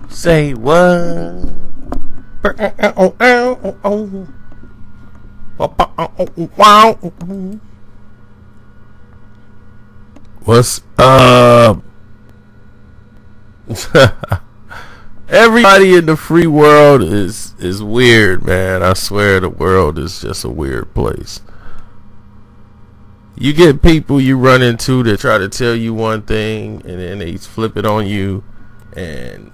Say what? What's up? Everybody in the free world is weird, man. I swear the world is just a weird place. You get people you run into that try to tell you one thing and then they flip it on you, and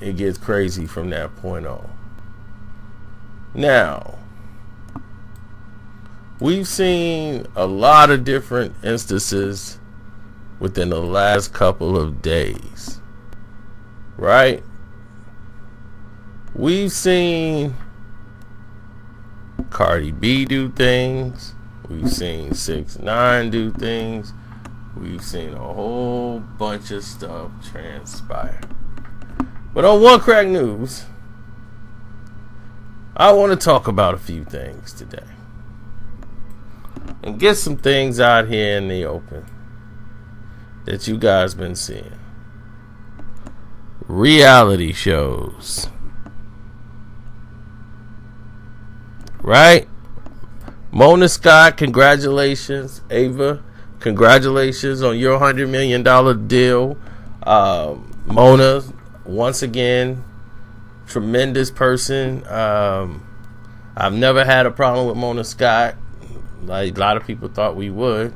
it gets crazy from that point on. Now, we've seen a lot of different instances within the last couple of days, right? We've seen Cardi B do things. We've seen 6ix9ine do things. We've seen a whole bunch of stuff transpire. But on One Crack News, I want to talk about a few things today and get some things out here in the open that you guys been seeing. Reality shows, right? Mona Scott, congratulations. Ava, congratulations on your $100 million deal. Mona, once again, tremendous person. I've never had a problem with Mona Scott, like a lot of people thought we would.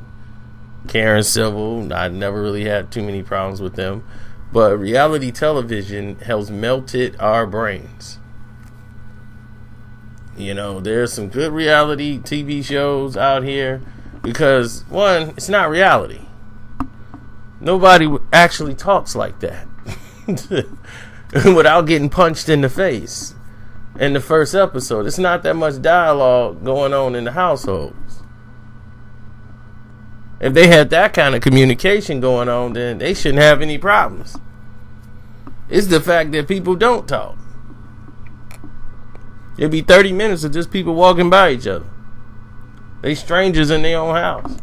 Karen Civil, I never really had too many problems with them. But reality television has melted our brains. You know, there's some good reality TV shows out here because, one, it's not reality. Nobody actually talks like that without getting punched in the face in the first episode. It's not that much dialogue going on in the households. If they had that kind of communication going on, then they shouldn't have any problems. It's the fact that people don't talk. It'd be 30 minutes of just people walking by each other. They strangers in their own house.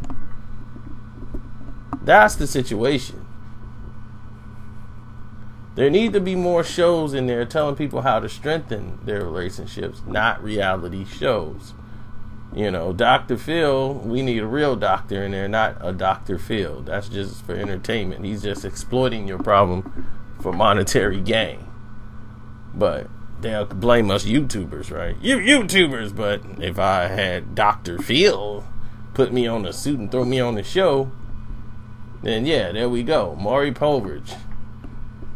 That's the situation. There need to be more shows in there telling people how to strengthen their relationships, not reality shows. You know, Dr. Phil, we need a real doctor in there, not a Dr. Phil. That's just for entertainment. He's just exploiting your problem for monetary gain. But they'll blame us YouTubers, right? You YouTubers, but if I had Dr. Phil put me on a suit and throw me on the show, then yeah, there we go. Maury Povich.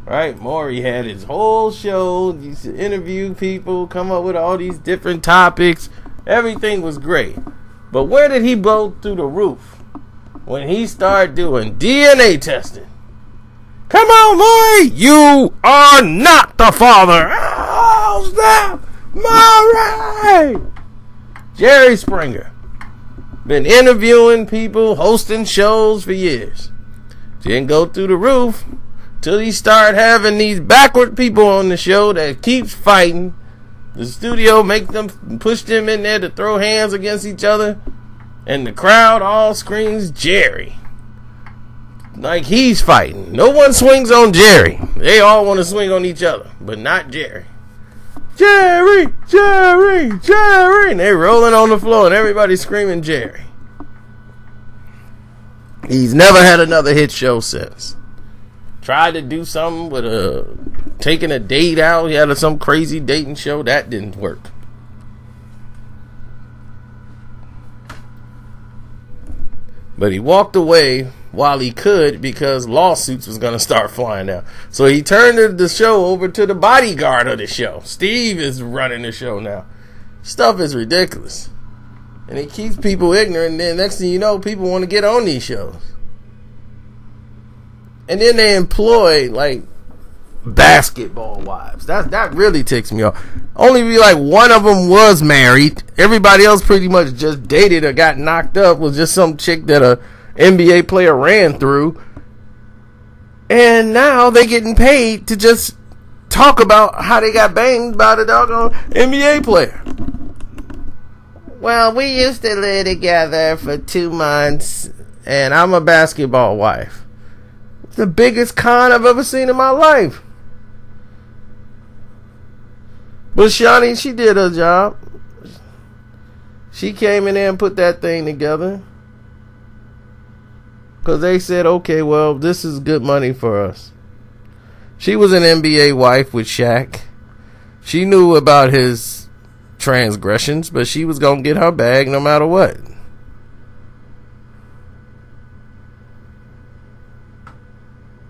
Right? Maury had his whole show. He used to interview people, come up with all these different topics. Everything was great. But where did he go through the roof? When he started doing DNA testing. Come on, Maury! You are not the father! Oh, snap! Maury! Jerry Springer. Been interviewing people, hosting shows for years. Didn't go through the roof till he started having these backward people on the show that keeps fighting. The studio make them push them in there to throw hands against each other, and the crowd all screams Jerry. Like he's fighting. No one swings on Jerry. They all want to swing on each other, but not Jerry. Jerry, Jerry, Jerry. And they're rolling on the floor and everybody's screaming Jerry. He's never had another hit show since. Tried to do something with taking a date out. He had some crazy dating show. That didn't work. But he walked away while he could because lawsuits was going to start flying out. So he turned the show over to the bodyguard of the show. Steve is running the show now. Stuff is ridiculous. And it keeps people ignorant. And then next thing you know, people want to get on these shows. And then they employ, like, basketball wives. That really ticks me off. Only be like one of them was married. Everybody else pretty much just dated or got knocked up. Was just some chick that a NBA player ran through. And now they getting paid to just talk about how they got banged by the doggone NBA player. Well, we used to live together for 2 months, and I'm a basketball wife. It's the biggest con I've ever seen in my life. But Shani, she did her job. She came in there and put that thing together. Because they said, okay, well, this is good money for us. She was an NBA wife with Shaq. She knew about his transgressions, but she was going to get her bag no matter what.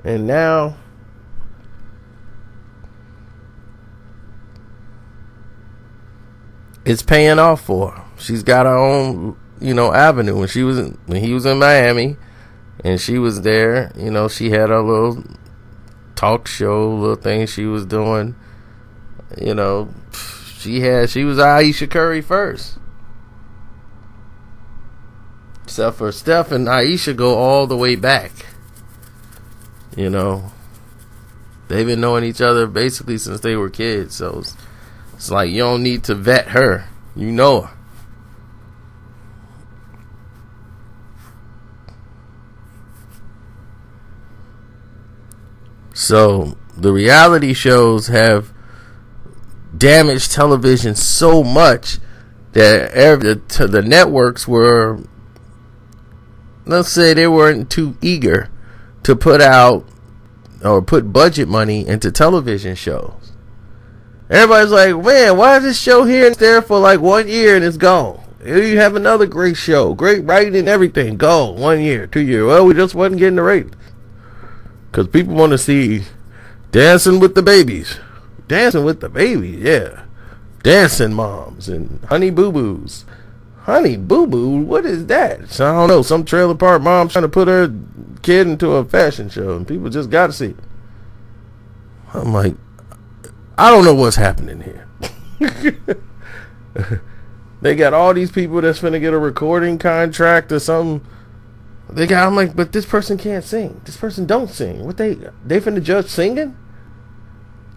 And now it's paying off for her. She's got her own, avenue. When he was in Miami and she was there, she had her little talk show, little thing she was doing. She was Ayesha Curry first. Except for Steph and Ayesha go all the way back. They've been knowing each other basically since they were kids. So it's like you don't need to vet her. You know her. So the reality shows have damaged television so much that the networks were, let's say, they weren't too eager to put out or put budget money into television shows. Everybody's like, man, why is this show here and there for like 1 year and it's gone? Here you have another great show, great writing and everything, go 1 year, 2 years. Well, we just wasn't getting the ratings because people want to see Dancing with the Babies, yeah, Dancing Moms and Honey Boo Boos. Honey Boo Boo, what is that? So I don't know, some trailer park mom trying to put her kid into a fashion show and people just got to see it. I'm like, I don't know what's happening here. They got all these people that's finna get a recording contract or something. I'm like, but this person can't sing. This person don't sing. What they finna judge singing?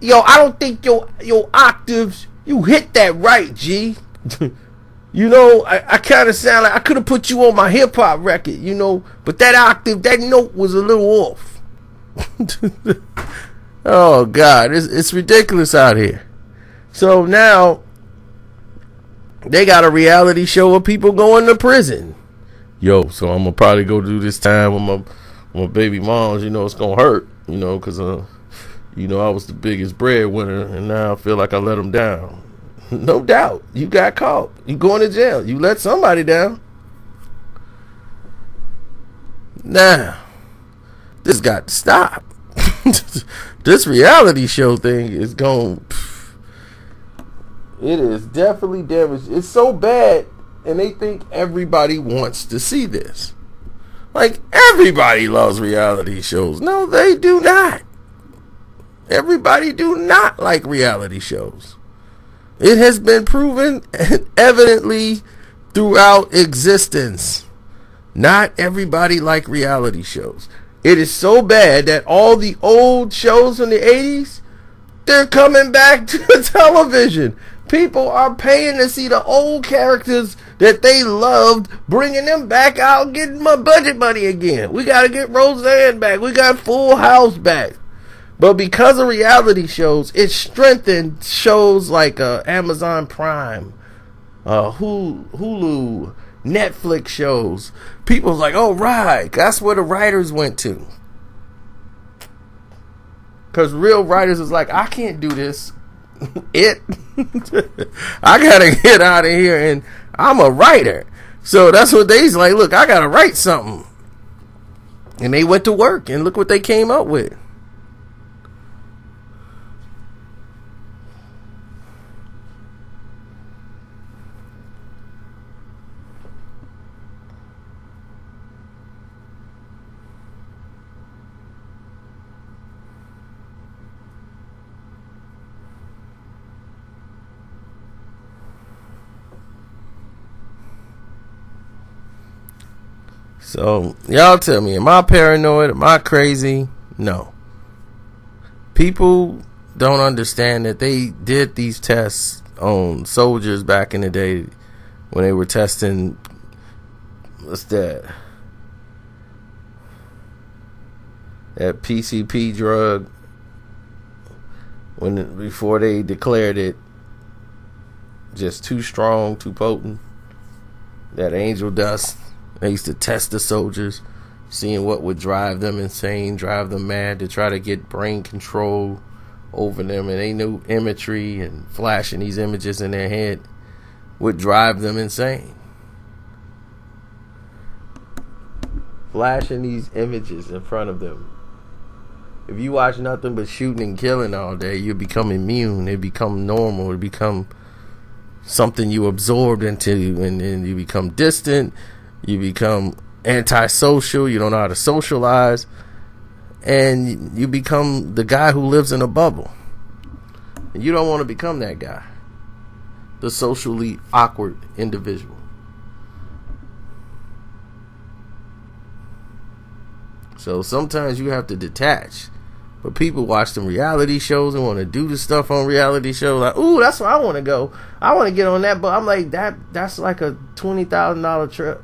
Yo, I don't think your octaves, you hit that right, G. I kind of sound like I could have put you on my hip hop record, but that octave, that note was a little off. Oh God, it's ridiculous out here. So now they got a reality show of people going to prison. Yo, so I'm gonna probably go do this time with my baby moms. It's gonna hurt, because I was the biggest breadwinner, and now I feel like I let them down. No doubt, you got caught. You going to jail. You let somebody down. Now, this got to stop. This reality show thing is going. It is definitely damaged. It's so bad, and they think everybody wants to see this. Like, everybody loves reality shows. No, they do not. Everybody do not like reality shows. It has been proven evidently throughout existence. Not everybody like reality shows. It is so bad that all the old shows from the 80s, they're coming back to television. People are paying to see the old characters that they loved, bringing them back out, getting my budget money again. We got to get Roseanne back. We got Full House back. But because of reality shows, it strengthened shows like Amazon Prime, Hulu, Netflix shows. People's like, oh, right, that's where the writers went to. Because real writers is like, I can't do this. I got to get out of here, and I'm a writer. So that's what they's like, look, I got to write something. And they went to work, and look what they came up with. So, y'all tell me, am I paranoid? Am I crazy? No. People don't understand that they did these tests on soldiers back in the day when they were testing, what's that? That PCP drug, before they declared it just too strong, too potent. That angel dust. They used to test the soldiers, seeing what would drive them insane, drive them mad, to try to get brain control over them. And they knew imagery and flashing these images in their head would drive them insane. Flashing these images in front of them. If you watch nothing but shooting and killing all day, you become immune. It become normal. It become something you absorbed into, and then you become distant. You become antisocial. You don't know how to socialize, and you become the guy who lives in a bubble. And you don't want to become that guy, the socially awkward individual. So sometimes you have to detach. But people watch them reality shows and want to do the stuff on reality shows. Like, ooh, that's where I want to go. I want to get on that. But I'm like, that's like a $20,000 trip.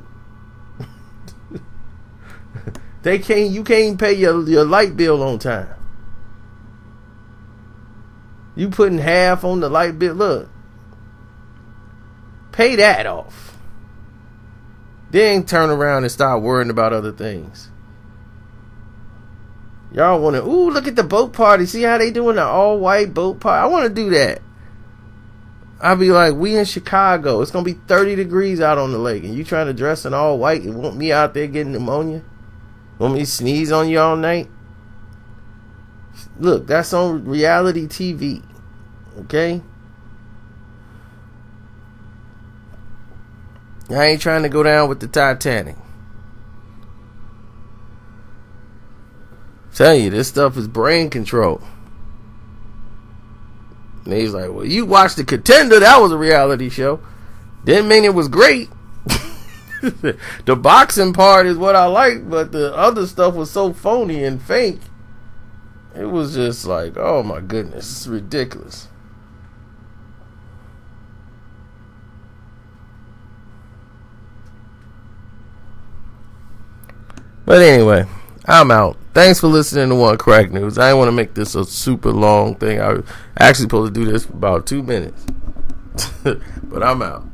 You can't pay your light bill on time. You putting half on the light bill. Look, pay that off. Then turn around and start worrying about other things. Y'all want to, ooh, look at the boat party. See how they doing the all-white boat party? I want to do that. I'll be like, we in Chicago. It's going to be 30 degrees out on the lake. And you trying to dress in all white and want me out there getting pneumonia? Want me to sneeze on you all night? Look, that's on reality TV. Okay? I ain't trying to go down with the Titanic. Tell you, this stuff is brain control. And he's like, well, you watched The Contender. That was a reality show. Didn't mean it was great. The boxing part is what I like, but the other stuff was so phony and fake. It was just like, oh my goodness, it's ridiculous. But anyway, I'm out. Thanks for listening to One Crack News. I didn't want to make this a super long thing. I was actually supposed to do this for about 2 minutes. But I'm out.